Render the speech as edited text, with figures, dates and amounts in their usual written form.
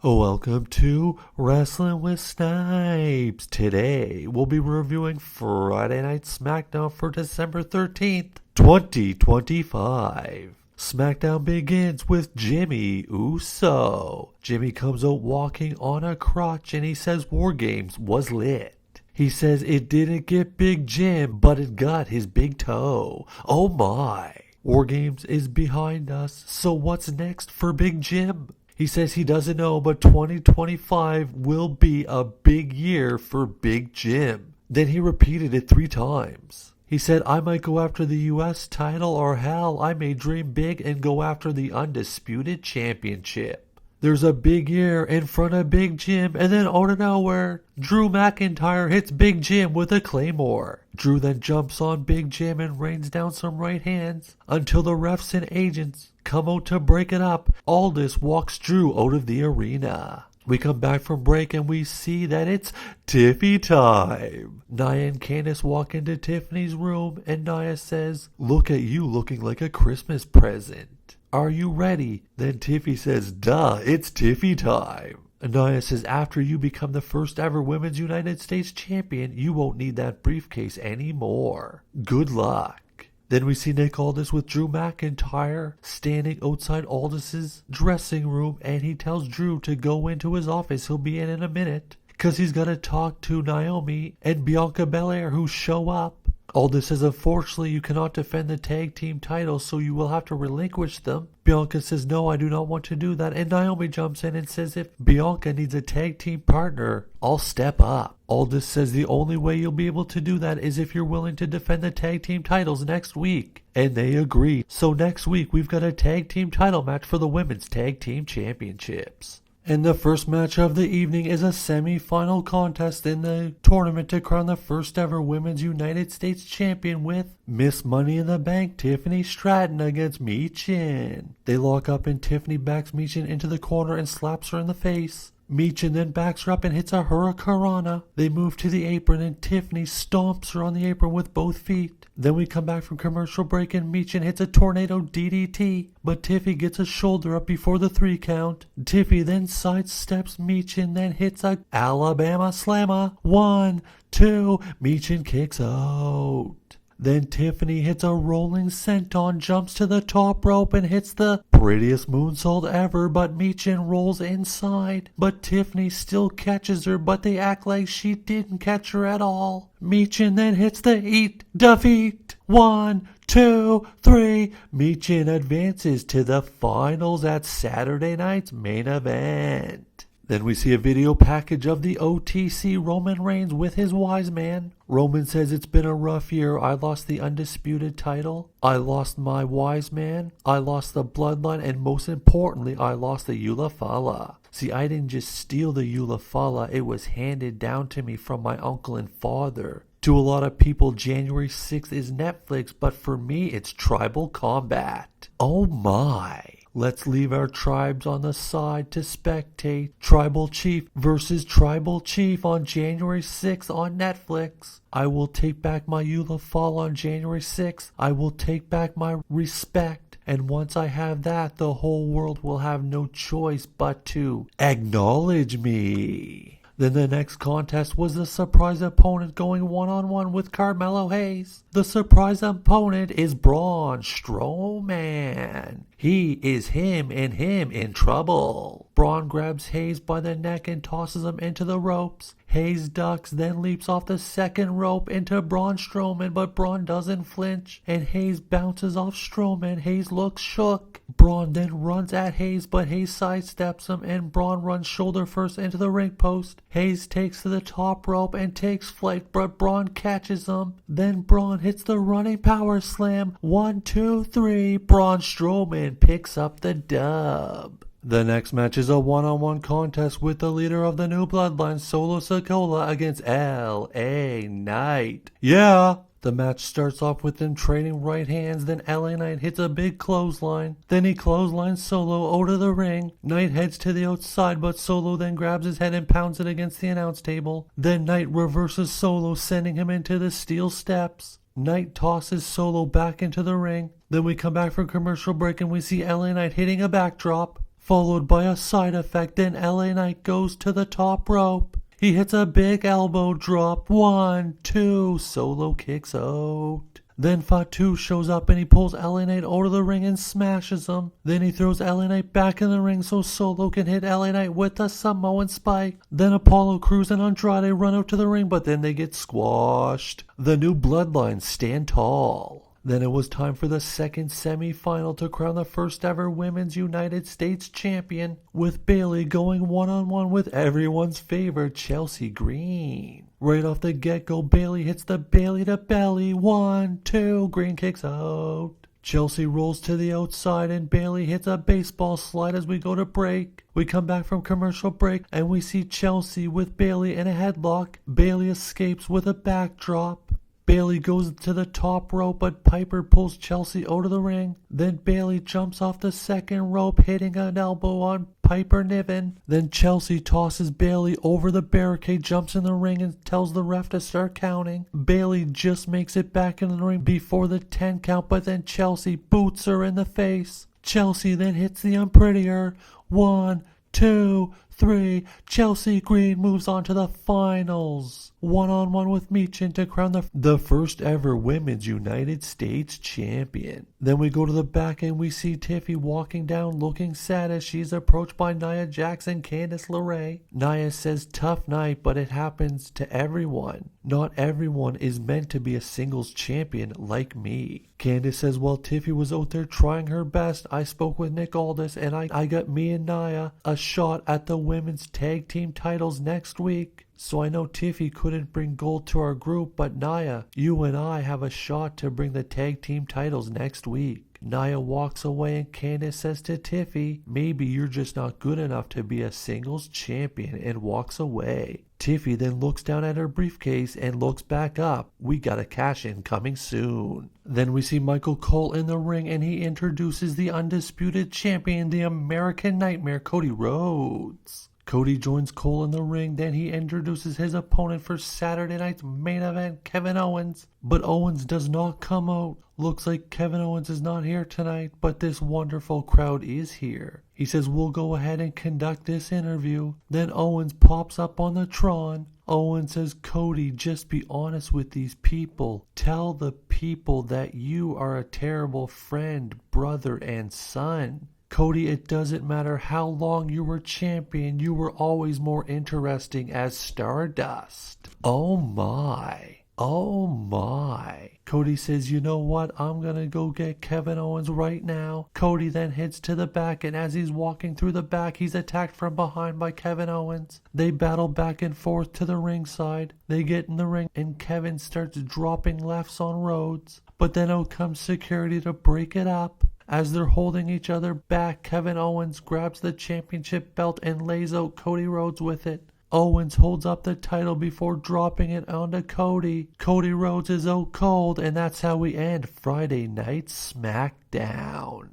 Welcome to Wrestling with Snipes. Today we'll be reviewing Friday Night SmackDown for December 13th, 2025. SmackDown begins with Jimmy Uso. Jimmy comes out walking on a crutch and he says War Games was lit. He says it didn't get Big Jim, but it got his big toe. Oh my. War Games is behind us, so what's next for Big Jim? He says he doesn't know, but 2025 will be a big year for Big Jim. Then he repeated it 3 times. He said, I might go after the US title, or hell, I may dream big and go after the Undisputed Championship. There's a big year in front of Big Jim, and then out of nowhere, Drew McIntyre hits Big Jim with a claymore. Drew then jumps on Big Jim and rains down some right hands until the refs and agents come out to break it up. Aldis walks Drew out of the arena. We come back from break and we see that it's Tiffy time. Nia and Candice walk into Tiffany's room and Nia says, look at you looking like a Christmas present. Are you ready? Then Tiffy says, duh, it's Tiffy time. Nia says, after you become the first ever Women's United States Champion, you won't need that briefcase anymore. Good luck. Then we see Nick Aldis with Drew McIntyre standing outside Aldis's dressing room, and he tells Drew to go into his office. He'll be in a minute because he's got to talk to Naomi and Bianca Belair, who show up. Aldis says, unfortunately, you cannot defend the tag team titles, so you will have to relinquish them. Bianca says, no, I do not want to do that. And Naomi jumps in and says, if Bianca needs a tag team partner, I'll step up. Aldis says the only way you'll be able to do that is if you're willing to defend the tag team titles next week. And they agree. So next week, we've got a tag team title match for the Women's Tag Team Championships. And the first match of the evening is a semi-final contest in the tournament to crown the first ever Women's United States Champion with Miss Money in the Bank Tiffany Stratton against Michin. They lock up and Tiffany backs Michin into the corner and slaps her in the face. Michin then backs her up and hits a hurricanrana. They move to the apron and Tiffany stomps her on the apron with both feet. Then we come back from commercial break and Michin hits a tornado DDT, but Tiffy gets a shoulder up before the 3 count. Tiffy then sidesteps Michin, then hits a Alabama Slammer. 1, 2, Michin kicks out. Then Tiffany hits a rolling senton, jumps to the top rope and hits the prettiest moonsault ever, but Michin rolls inside. But Tiffany still catches her, but they act like she didn't catch her at all. Michin then hits the Eat Defeat. 1, 2, 3. Michin advances to the finals at Saturday night's main event. Then we see a video package of the OTC Roman Reigns with his wise man. Roman says it's been a rough year. I lost the undisputed title. I lost my wise man. I lost the bloodline. And most importantly, I lost the Eula. See, I didn't just steal the Eula. It was handed down to me from my uncle and father. To a lot of people, January 6th is Netflix, but for me, it's Tribal Combat. Oh my. Let's leave our tribes on the side to spectate Tribal Chief versus Tribal Chief on January 6th on Netflix. I will take back my Eula on January 6th. I will take back my respect. And once I have that, the whole world will have no choice but to acknowledge me. Then the next contest was the surprise opponent going one-on-one with Carmelo Hayes. The surprise opponent is Braun Strowman. He is him and him in trouble. Braun grabs Hayes by the neck and tosses him into the ropes. Hayes ducks, then leaps off the second rope into Braun Strowman, but Braun doesn't flinch, and Hayes bounces off Strowman. Hayes looks shook. Braun then runs at Hayes, but Hayes sidesteps him, and Braun runs shoulder first into the ring post. Hayes takes to the top rope and takes flight, but Braun catches him. Then Braun hits the running power slam. 1, 2, 3. Braun Strowman picks up the dub. The next match is a one-on-one contest with the leader of the new bloodline, Solo Sikoa, against LA Knight. Yeah! The match starts off with them trading right hands, then LA Knight hits a big clothesline. Then he clotheslines Solo out of the ring. Knight heads to the outside, but Solo then grabs his head and pounds it against the announce table. Then Knight reverses Solo, sending him into the steel steps. Knight tosses Solo back into the ring. Then we come back from commercial break and we see LA Knight hitting a backdrop. followed by a side effect. Then LA Knight goes to the top rope. He hits a big elbow drop. 1, 2, Solo kicks out. Then Fatu shows up and he pulls LA Knight out of the ring and smashes him. Then he throws LA Knight back in the ring so Solo can hit LA Knight with a Samoan spike. Then Apollo Crews and Andrade run out to the ring, but then they get squashed. The new bloodlines stand tall. Then it was time for the second semi-final to crown the first ever Women's United States Champion, with Bayley going one-on-one with everyone's favorite Chelsea Green. Right off the get-go, Bayley hits the Bayley to belly. 1, 2, Green kicks out. Chelsea rolls to the outside and Bayley hits a baseball slide as we go to break. We come back from commercial break and we see Chelsea with Bayley in a headlock. Bayley escapes with a backdrop. Bayley goes to the top rope, but Piper pulls Chelsea out of the ring. Then Bayley jumps off the second rope, hitting an elbow on Piper Niven. Then Chelsea tosses Bayley over the barricade, jumps in the ring, and tells the ref to start counting. Bayley just makes it back in the ring before the 10 count, but then Chelsea boots her in the face. Chelsea then hits the unprettier. 1, 2, 3. Chelsea Green moves on to the finals. One-on-one with Michin to crown the first ever Women's United States Champion. Then we go to the back and we see Tiffany walking down looking sad as she's approached by Nia Jax and Candice LeRae. Nia says tough night, but it happens to everyone. Not everyone is meant to be a singles champion like me. Candice says, well, Tiffany was out there trying her best. I spoke with Nick Aldis and I got me and Nia a shot at the women's tag team titles next week. So I know Tiffany couldn't bring gold to our group, but Nia, you and I have a shot to bring the tag team titles next week. Nia walks away and Candice says to Tiffany, maybe you're just not good enough to be a singles champion, and walks away. Tiffany then looks down at her briefcase and looks back up. We got a cash-in coming soon. Then we see Michael Cole in the ring and he introduces the undisputed champion, the American Nightmare, Cody Rhodes. Cody joins Cole in the ring, then he introduces his opponent for Saturday night's main event, Kevin Owens. But Owens does not come out. Looks like Kevin Owens is not here tonight, but this wonderful crowd is here. He says we'll go ahead and conduct this interview. Then Owens pops up on the Tron. Owen says, Cody, just be honest with these people. Tell the people that you are a terrible friend, brother, and son. Cody, it doesn't matter how long you were champion, you were always more interesting as Stardust. Oh my. Oh my. Cody says, you know what? I'm gonna go get Kevin Owens right now. Cody then heads to the back, and as he's walking through the back, he's attacked from behind by Kevin Owens. They battle back and forth to the ringside. They get in the ring, and Kevin starts dropping lefts on Rhodes. But then out comes security to break it up. As they're holding each other back, Kevin Owens grabs the championship belt and lays out Cody Rhodes with it. Owens holds up the title before dropping it onto Cody. Cody Rhodes is out cold, and that's how we end Friday Night SmackDown.